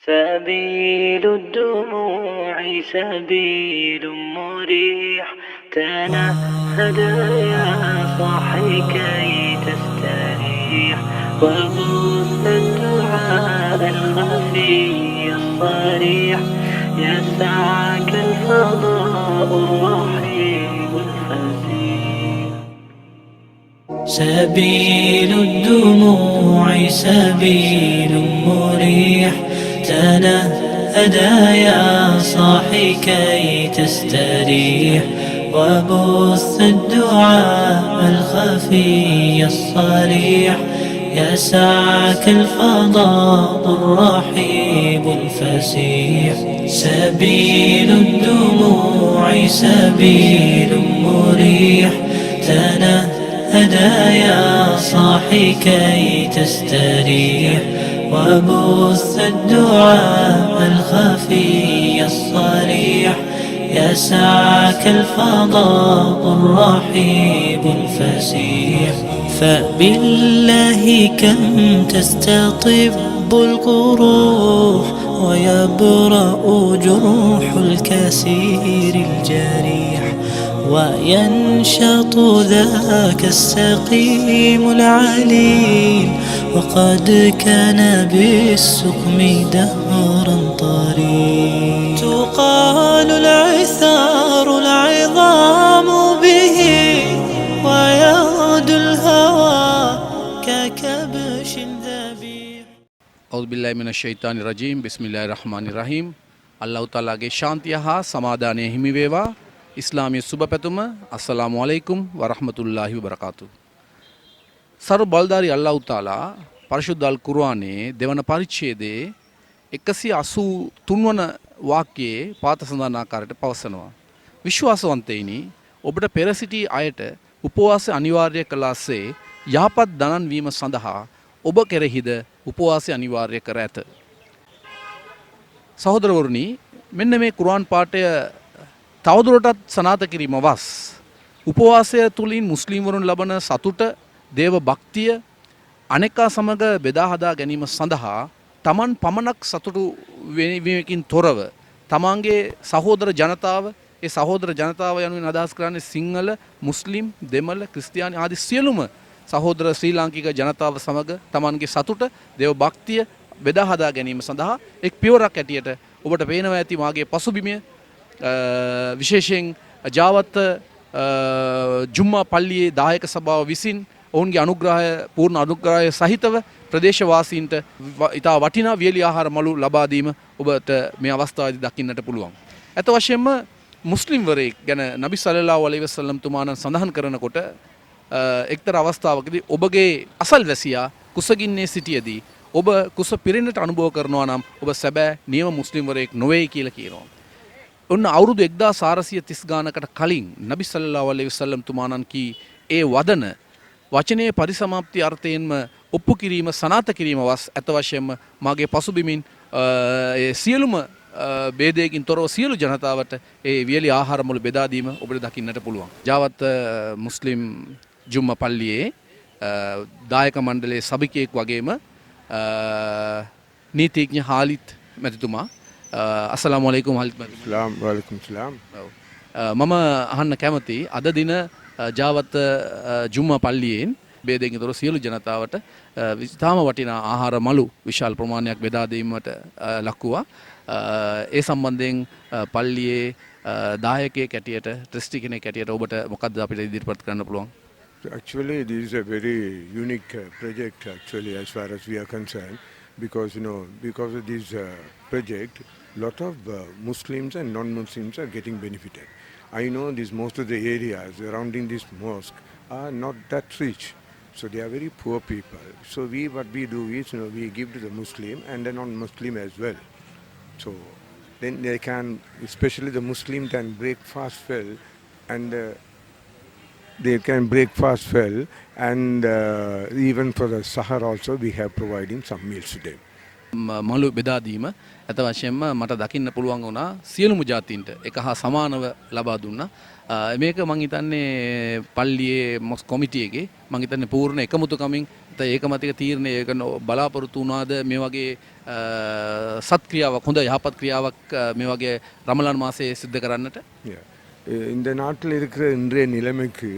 سبيل الدموع سبيل مريح تنهد يا صاحي كي تستريح وبث الدعاء الخفي الصريح يسعك الفضاء الرحيم الفسيح. سبيل الدموع سبيل مريح تنهدى يا صاحي كي تستريح وبث الدعاء الخفي الصريح يسعك الفضاء الرحيب الفسيح. سبيل الدموع سبيل مريح تنهدى يا صاحي كي تستريح وبث الدعاء الخفي الصريح يسعك الفضاء الرحيب الفسيح. فبالله كم تستطب القروح ويبرأ جروح الكسير الجريح وينشط ذاك السقيم العليل وقد كان بالسقم دهرا طريق. تقال العثار العظام به ويغدو الهوى ككبش ذبيح. أعوذ بالله من الشيطان الرجيم بسم الله الرحمن الرحيم. අල්ලාහ් තාලාගේ ශාන්තිය හා සමාදානය හිමි වේවා. ඉස්ලාමීය සුබ පැතුම අස්සලාමු අලයිකුම් වරහමතුල්ලාහි වබරකාතු. සර්ව බලධාරී අල්ලාහ් තාලා පරිශුද්ධ අල් කුර්ආනයේ දෙවන පරිච්ඡේදයේ 183 වන වාක්‍යයේ පාත සඳහන් ආකාරයට පවසනවා. විශ්වාසවන්තයිනි, ඔබට පෙර සිටි අයට උපවාසය අනිවාර්ය කළාසේ යහපත් දනන් වීම සඳහා ඔබ කෙරෙහිද උපවාසය අනිවාර්ය කර ඇත. සහෝදරවරුනි, මෙන්න මේ කුර්ආන් පාඨය තවදුරටත් සනාථ කිරීම වස් උපවාසය තුලින් මුස්ලිම්වරුන් ලබන සතුට, දේව භක්තිය අනෙකා සමග බෙදා හදා ගැනීම සඳහා තමන් පමණක් සතුටු වීමකින් තොරව තමන්ගේ සහෝදර ජනතාව, ඒ සහෝදර ජනතාව යනුවෙන් අදහස් කරන්නේ සිංහල, මුස්ලිම්, දෙමළ, ක්‍රිස්තියානි ආදී සියලුම සහෝදර ශ්‍රී ලාංකික ජනතාව සමග තමන්ගේ සතුට, දේව භක්තිය බෙදා හදා ගැනීම සඳහා එක් පියවරක් ඇටියට ඔබට පේනවා ඇති මාගේ පසුබිමේ විශේෂයෙන් ජාවත ජුම්මා පල්ලියේ දායක සභාව විසින් ඔවුන්ගේ අනුග්‍රහය, පූර්ණ අනුග්‍රහය සහිතව ප්‍රදේශවාසීන්ට ඉතා වටිනා වියලි ආහාර මළු ලබා දීම ඔබට මේ අවස්ථාවේදී දකින්නට පුළුවන්. අත වශයෙන්ම මුස්ලිම්වරයෙක් ගැන නබි සල්ලල්ලාහු අලයිහි වසල්ලම් තුමාණන් සඳහන් කරනකොට එක්තරා අවස්ථාවකදී ඔබගේ අසල්වැසියා කුසගින්නේ සිටියේදී ඔබ කුස පිරෙන්නට අනුභව කරනවා නම් ඔබ සැබෑ නියම මුස්ලිම්වරයෙක් නොවේ කියලා කියනවා. ඔන්න අවුරුදු 1430 ගානකට කලින් නබි සල්ලල්ලාහු අලයිහි වසල්ලම් තුමාණන් කී ඒ වදන වචනයේ පරිසමාප්ති අර්ථයෙන්ම ඔප්පු කිරීම, සනාථ කිරීම වස් ඇත වශයෙන්ම මාගේ පසුබිමින් ඒ සියලුම ભેදයකින් තොරව සියලු ජනතාවට ඒ වියලි ආහාර මුළු බෙදා දීම ඔබට දකින්නට පුළුවන්. ජාවත් මුස්ලිම් ජුම්මා පල්ලියේ දායක මණ්ඩලයේ සභිකයෙක් වගේම නීතිඥ හාලිත් මැතිතුමා, අස්සලාමු අලයිකුම් හාලිත් මැතිතුමා. වලයිකුම් සලාම්. මම අහන්න කැමති අද දින ජාවත් ජුම්මා පල්ලියෙන් ભેදයකින් තොරව සියලු ජනතාවට ඉතාම වටිනා ආහාර මළු විශාල ප්‍රමාණයක් බෙදා දීමට ලක්වුවා. ඒ සම්බන්ධයෙන් පල්ලියේ දායකයෙක් ඇටියට, ට්‍රස්ටි කෙනෙක් ඇටියට ඔබට මොකක්ද අපිට ඉදිරිපත් කරන්න පුළුවන්? Actually, this is a very unique project actually as far as we are concerned, because because of this project, lot of Muslims and non-Muslims are getting benefited. I know most of the areas surrounding this mosque are not that rich, so they are very poor people. So what we do is we give to the Muslim and the non-Muslim as well. So then they can, especially the Muslim, can break fast well, and they can break fast well, and even for the Sahar also we have providing some meals to them. මලු බෙදා දීම ඇත වශයෙන්ම මට දකින්න පුළුවන් වුණා සියලුම ජාතීන්ට එක හා සමානව ලබා දුන්නා. මේක මං හිතන්නේ පල්ලියේ මොස් කොමිටියේගේ මං හිතන්නේ පූර්ණ එකමුතුකමින් ඒකමතික තීරණය ඒක බලාපොරොත්තු වුණාද මේ වගේ සත්ක්‍රියාවක් හොඳ යහපත් ක්‍රියාවක් මේ වගේ රමලාන් මාසයේ සිද්ධ කරන්නට. இந்த நாட்டில் இருக்கிற இன்றைய நிலைமைக்கு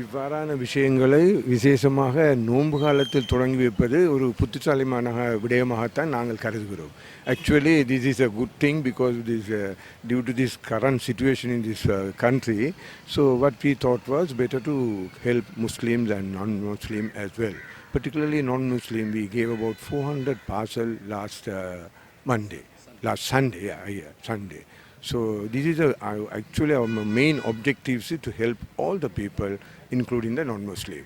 இவ்வாறான விஷயங்களை விசேஷமாக நோன்பு காலத்தில் தொடங்கி வைப்பது ஒரு புத்திசாலிமான விடயமாகத்தான் நாங்கள் கருதுகிறோம். Actually, this is a good thing because due to this current situation in this country, so what we thought was better to help Muslims and non-Muslim as well. Particularly non-Muslim, we gave about 400 parcel last Sunday. Sunday. So this is actually our main objective is to help all the people, including the non-Muslim.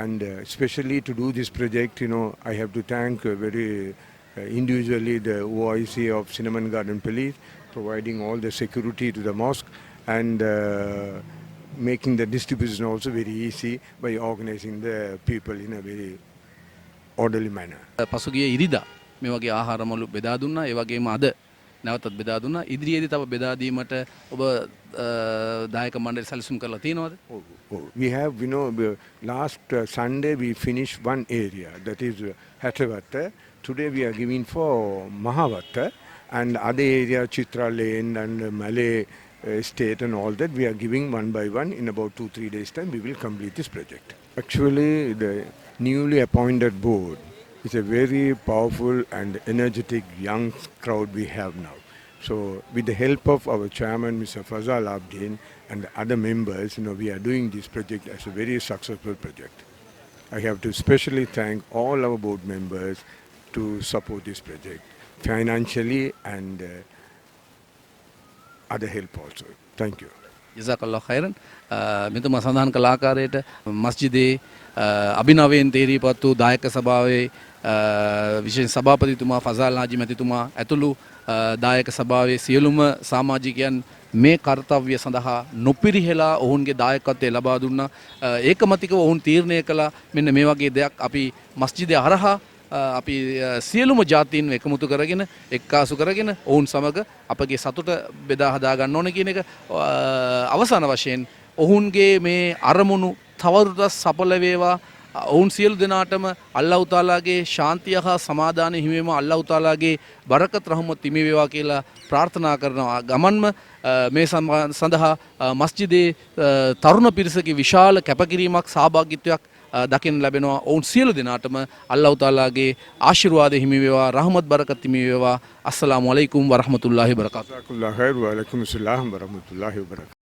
And especially to do this project, I have to thank very individually the OIC of Cinnamon Garden Police, providing all the security to the mosque and making the distribution also very easy by organizing the people in a very orderly manner. පසුගිය ඉරිදා මේ වගේ ආහාරමලු බෙදා දුන්නා. ඒ වගේම අද නැවතත් බෙදා දුන්නා. ඉදිරියේදී තව බෙදා දීමට ඔබ දායක මණ්ඩල සැලසුම් කරලා තියෙනවද? We have, last Sunday we finished one area, that is Hatavatta. Today we are giving for Mahavatta and other area, Chitra Lane and Malay Estate and all that. We are giving one by one. In about 2-3 days time we will complete this project. Actually, the newly appointed board is a very powerful and energetic young crowd we have now. So with the help of our chairman, Mr. Fazal Abdin, and other members, we are doing this project as a very successful project. I have to especially thank all our board members to support this project financially and other help also. Thank you. ජසාකල්ලාහ් ඛෛරන්. මෙතුමා සඳහන් කළ ආකාරයට මස්ජිදේ අභිනවයෙන් තේරීපත් වූ දායක සභාවේ විශේෂ සභාපතිතුමා ෆසල් හාජි මැතිතුමා ඇතුළු දායක සභාවේ සියලුම සමාජිකයන් මේ කාර්යය සඳහා නොපිරිහෙලා ඔවුන්ගේ දායකත්වය ලබා දුන්නා. ඒකමතිකව ඔවුන් තීරණය කළා මෙන්න මේ වගේ දෙයක් අපි මස්ජිදේ හරහා අපි සියලුම ජාතීන් එකමුතු කරගෙන එක්කාසු කරගෙන ඔවුන් සමග අපගේ සතුට බෙදා හදා ගන්න ඕන කියන එක අවසාන වශයෙන් ඔවුන්ගේ මේ අරමුණු තවදුරටත් සඵල වේවා. ඔවුන් සියලු දෙනාටම අල්ලාහ් තාලාගේ ශාන්තිය හා සමාදානය හිමි වේවා. අල්ලාහ් තාලාගේ බරකත් රහමත් හිමි වේවා කියලා ප්‍රාර්ථනා කරනවා. ගමන්ම මේ සඳහා මස්ජිදේ තරුණ පිරිසගේ විශාල කැපකිරීමක් සහභාගීත්වයක් දකින්න ලැබෙනවා. ඔවුන් සියලු දෙනාටම අල්ලාහ් තාලාගේ ආශිර්වාද හිමි වේවා. රහමත් බරකත් හිමි වේවා. අස්සලාමු අලයිකුම් වරහමතුල්ලාහි වබරකාතුහු. ජසාකල්ලාහ් ඛෛර්. වඅලයිකුම් අස්සලාම් වරහමතුල්ලාහි වබරකාතුහු.